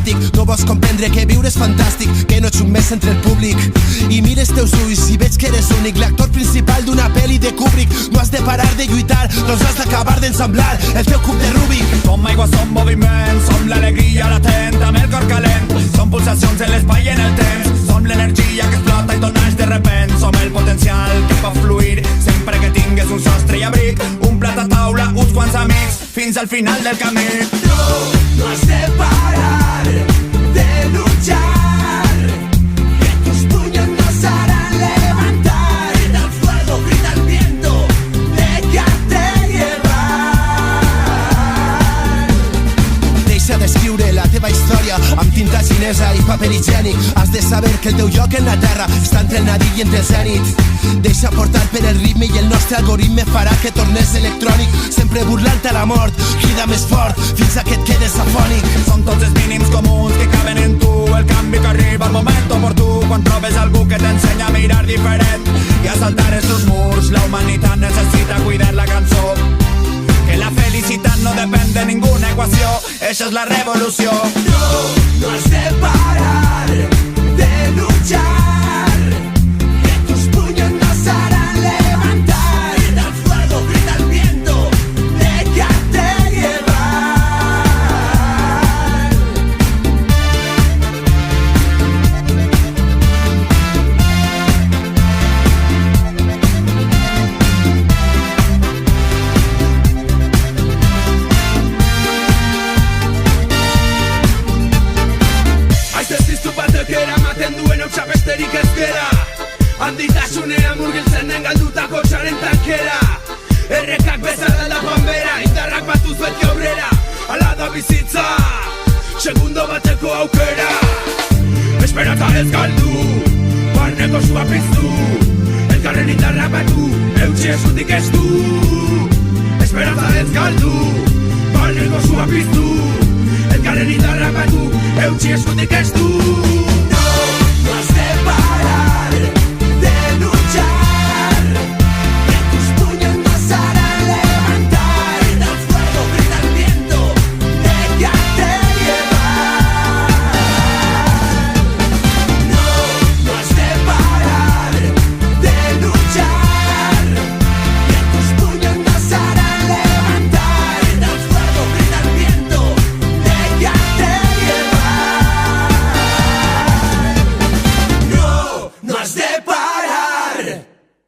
apàtic. No vols comprendre que viure és fantàstic, que no ets un mes entre el públic. I mires teus ulls i veig que eres únic, l'actor principal d'una pel·li de Kubrick. No has de parar de lluitar, doncs has d'acabar d'ensamblar el teu cub de Rubik. Som aigua, som moviment, som l'alegria latent amb el cor calent. Som pulsacions en l'espai i en el temps, som l'energia que explota i tot naix de repent. Som el potencial que pot fluir sempre que tingues un sostre i abric, un plat a taula, uns quants amics, fins al final del camí. No has de parar de luchar, que tus puños nos harán levantar. Grita el fuego, grita el viento, déjate llevar. Deixa d'escriure la teva història amb tinta xinesa i paper higiènic. Has de saber que el teu lloc en la terra està entre el nadiu i entre el zènit. Deixa portar per el ritme i el nostre algoritme farà que tornes electrònic, sempre burlant a la mort. Crida més fort fins a que et quedes afònic. Són tots els mínims comuns que caben en tu, el canvi que arriba al moment oportú, quan trobes algú que t'ensenya a mirar diferent i a saltar els teus murs. La humanitat necessita cuidar la cançó, que la felicitat no depèn de ninguna equació. Eixa és la revolució. No has de parar de luchar, que tus puños nos harán levantar. Grita el fuego, grita el viento, déjate llevar. Batekera maten duen hotxa besterik ez gera, handitasunean murgiltzen den galdutako txaren tankera. Errekak bezala da panbera, indarrak batuz beti aurrera. Ala da bizitza, segundo bateko aukera. Esperantza ez galdu, barneko sua piztu, elkarren indarrak batu, eutxi eskutik ez du. Esperantza ez galdu, barneko sua piztu, elkarren indarrak batu, eutxi eskutik ez du.